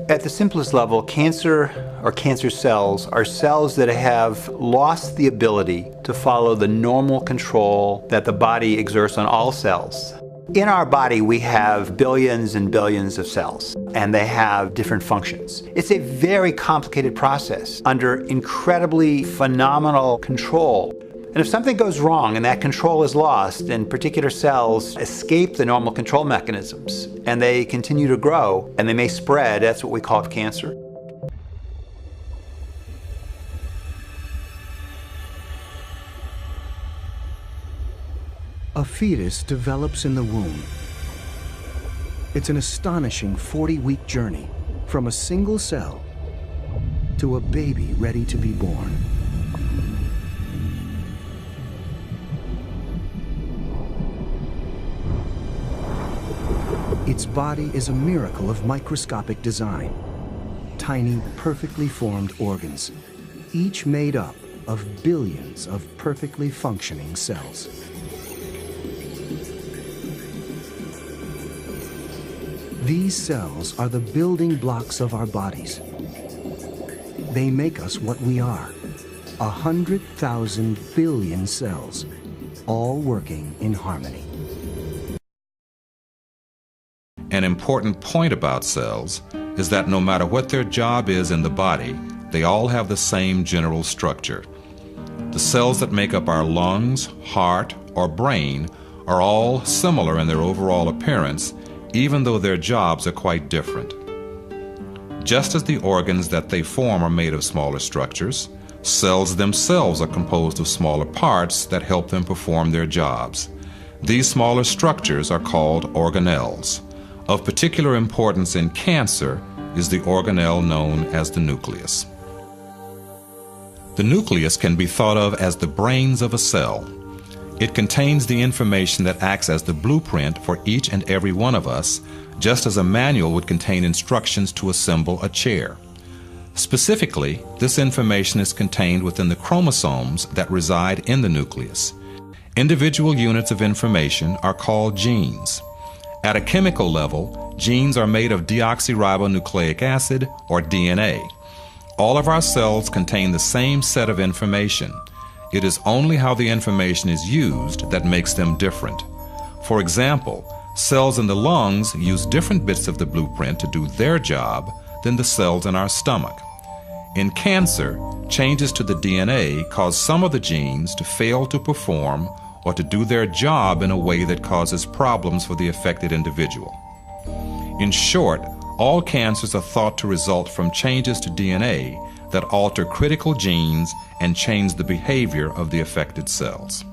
At the simplest level, cancer or cancer cells are cells that have lost the ability to follow the normal control that the body exerts on all cells. In our body, we have billions and billions of cells, and they have different functions. It's a very complicated process under incredibly phenomenal control. And if something goes wrong and that control is lost, and particular cells escape the normal control mechanisms, and they continue to grow, and they may spread, that's what we call cancer. A fetus develops in the womb. It's an astonishing 40-week journey from a single cell to a baby ready to be born. Its body is a miracle of microscopic design. Tiny, perfectly formed organs, each made up of billions of perfectly functioning cells. These cells are the building blocks of our bodies. They make us what we are, 100,000 billion cells, all working in harmony. An important point about cells is that no matter what their job is in the body, they all have the same general structure. The cells that make up our lungs, heart, or brain are all similar in their overall appearance, even though their jobs are quite different. Just as the organs that they form are made of smaller structures, cells themselves are composed of smaller parts that help them perform their jobs. These smaller structures are called organelles. Of particular importance in cancer is the organelle known as the nucleus. The nucleus can be thought of as the brains of a cell. It contains the information that acts as the blueprint for each and every one of us, just as a manual would contain instructions to assemble a chair. Specifically, this information is contained within the chromosomes that reside in the nucleus. Individual units of information are called genes. At a chemical level, genes are made of deoxyribonucleic acid, or DNA. All of our cells contain the same set of information. It is only how the information is used that makes them different. For example, cells in the lungs use different bits of the blueprint to do their job than the cells in our stomach. In cancer, changes to the DNA cause some of the genes to fail to perform or to do their job in a way that causes problems for the affected individual. In short, all cancers are thought to result from changes to DNA that alter critical genes and change the behavior of the affected cells.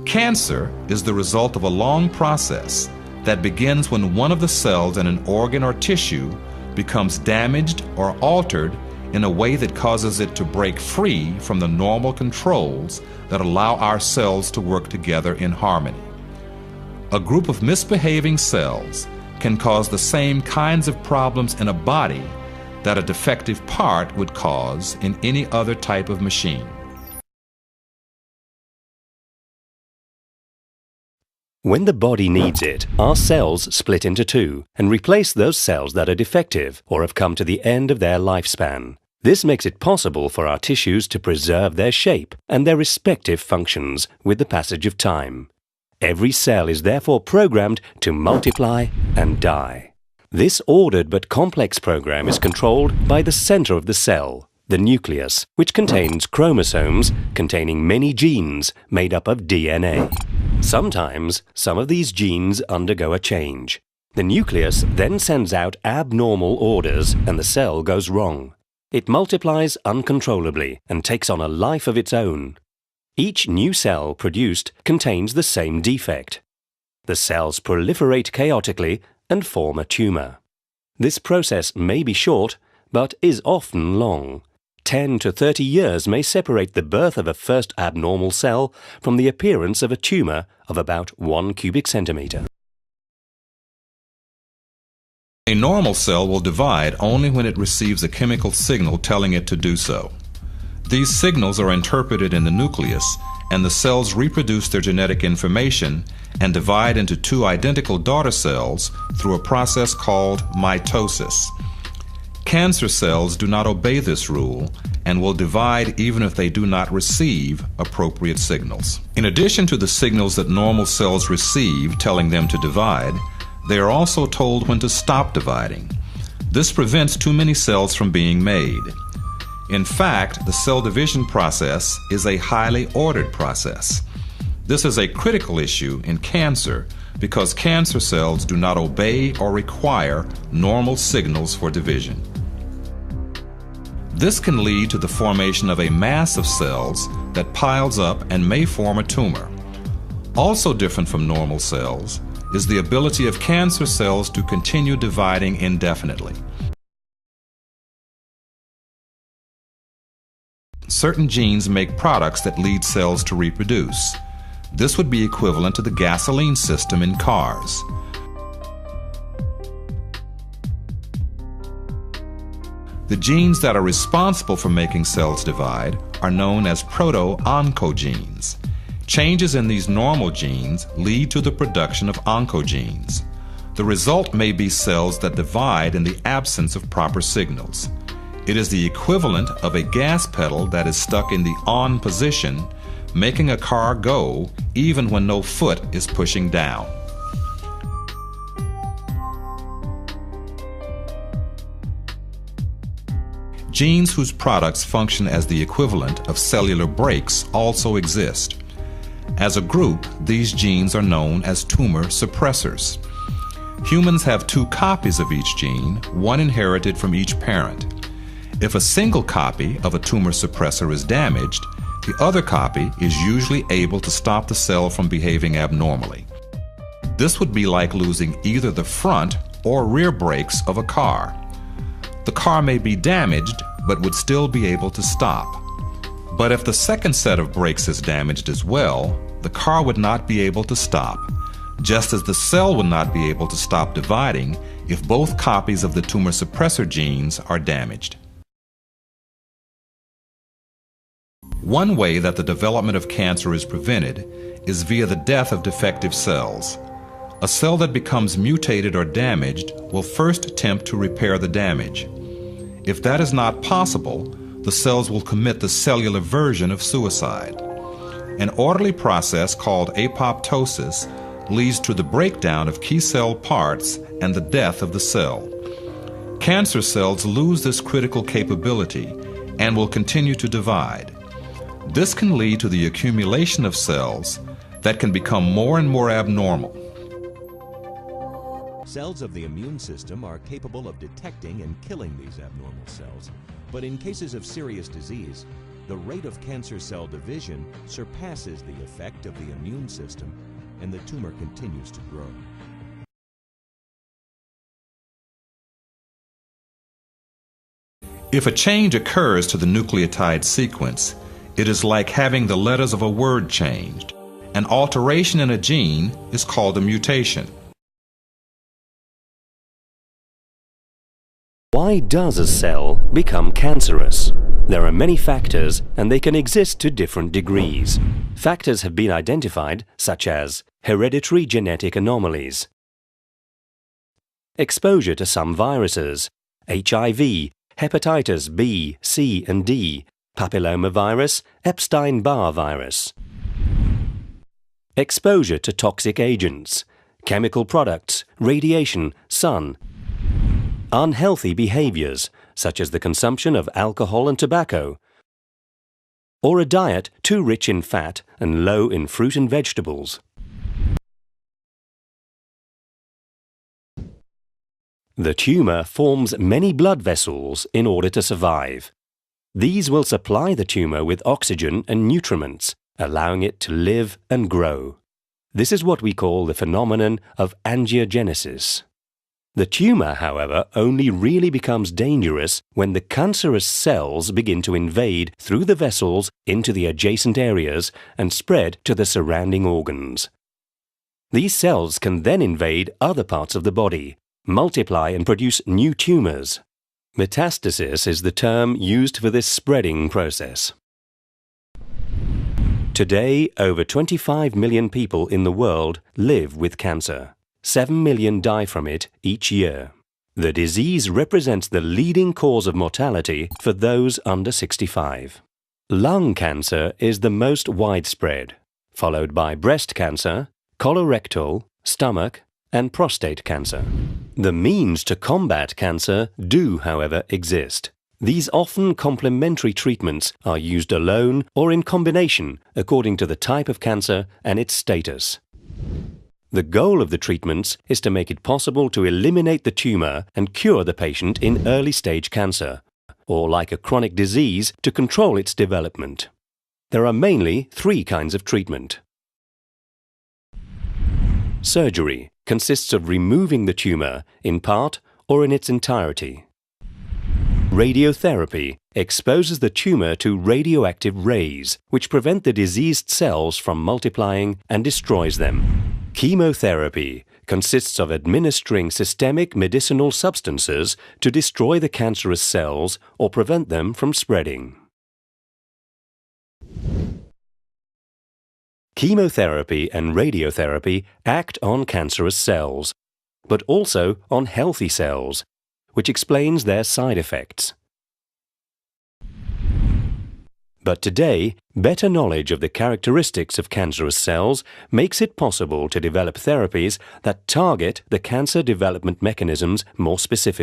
Cancer is the result of a long process that begins when one of the cells in an organ or tissue becomes damaged or altered in a way that causes it to break free from the normal controls that allow our cells to work together in harmony. A group of misbehaving cells can cause the same kinds of problems in a body that a defective part would cause in any other type of machine. When the body needs it, our cells split into two and replace those cells that are defective or have come to the end of their lifespan. This makes it possible for our tissues to preserve their shape and their respective functions with the passage of time. Every cell is therefore programmed to multiply and die. This ordered but complex program is controlled by the center of the cell, the nucleus, which contains chromosomes containing many genes made up of DNA. Sometimes, some of these genes undergo a change. The nucleus then sends out abnormal orders and the cell goes wrong. It multiplies uncontrollably and takes on a life of its own. Each new cell produced contains the same defect. The cells proliferate chaotically and form a tumor. This process may be short, but is often long. 10 to 30 years may separate the birth of a first abnormal cell from the appearance of a tumor of about 1 cubic centimeter. A normal cell will divide only when it receives a chemical signal telling it to do so. These signals are interpreted in the nucleus, and the cells reproduce their genetic information and divide into two identical daughter cells through a process called mitosis. Cancer cells do not obey this rule and will divide even if they do not receive appropriate signals. In addition to the signals that normal cells receive telling them to divide, they are also told when to stop dividing. This prevents too many cells from being made. In fact, the cell division process is a highly ordered process. This is a critical issue in cancer because cancer cells do not obey or require normal signals for division. This can lead to the formation of a mass of cells that piles up and may form a tumor. Also different from normal cells is the ability of cancer cells to continue dividing indefinitely. Certain genes make products that lead cells to reproduce. This would be equivalent to the gasoline system in cars. The genes that are responsible for making cells divide are known as proto-oncogenes. Changes in these normal genes lead to the production of oncogenes. The result may be cells that divide in the absence of proper signals. It is the equivalent of a gas pedal that is stuck in the on position, making a car go even when no foot is pushing down. Genes whose products function as the equivalent of cellular brakes also exist. As a group, these genes are known as tumor suppressors. Humans have 2 copies of each gene, one inherited from each parent. If a single copy of a tumor suppressor is damaged, the other copy is usually able to stop the cell from behaving abnormally. This would be like losing either the front or rear brakes of a car. The car may be damaged, but would still be able to stop. But if the second set of brakes is damaged as well, the car would not be able to stop, just as the cell would not be able to stop dividing if both copies of the tumor suppressor genes are damaged. One way that the development of cancer is prevented is via the death of defective cells. A cell that becomes mutated or damaged will first attempt to repair the damage. If that is not possible, the cells will commit the cellular version of suicide. An orderly process called apoptosis leads to the breakdown of key cell parts and the death of the cell. Cancer cells lose this critical capability and will continue to divide. This can lead to the accumulation of cells that can become more and more abnormal. Cells of the immune system are capable of detecting and killing these abnormal cells, but in cases of serious disease, the rate of cancer cell division surpasses the effect of the immune system, and the tumor continues to grow. If a change occurs to the nucleotide sequence, it is like having the letters of a word changed. An alteration in a gene is called a mutation. Why does a cell become cancerous? There are many factors, and they can exist to different degrees. Factors have been identified, such as hereditary genetic anomalies, exposure to some viruses, HIV, hepatitis B, C, and D, papillomavirus, Epstein-Barr virus, exposure to toxic agents, chemical products, radiation, sun, unhealthy behaviors, such as the consumption of alcohol and tobacco, or a diet too rich in fat and low in fruit and vegetables. The tumor forms many blood vessels in order to survive. These will supply the tumor with oxygen and nutriments, allowing it to live and grow. This is what we call the phenomenon of angiogenesis. The tumor, however, only really becomes dangerous when the cancerous cells begin to invade through the vessels into the adjacent areas and spread to the surrounding organs. These cells can then invade other parts of the body, multiply and produce new tumors. Metastasis is the term used for this spreading process. Today, over 25 million people in the world live with cancer. 7 million die from it each year. The disease represents the leading cause of mortality for those under 65. Lung cancer is the most widespread, followed by breast cancer, colorectal, stomach, and prostate cancer. The means to combat cancer do, however, exist. These often complementary treatments are used alone or in combination according to the type of cancer and its status. The goal of the treatments is to make it possible to eliminate the tumor and cure the patient in early-stage cancer, or like a chronic disease, to control its development. There are mainly 3 kinds of treatment. Surgery consists of removing the tumor in part or in its entirety. Radiotherapy exposes the tumor to radioactive rays, which prevent the diseased cells from multiplying and destroys them. Chemotherapy consists of administering systemic medicinal substances to destroy the cancerous cells or prevent them from spreading. Chemotherapy and radiotherapy act on cancerous cells, but also on healthy cells, which explains their side effects. But today, better knowledge of the characteristics of cancerous cells makes it possible to develop therapies that target the cancer development mechanisms more specifically.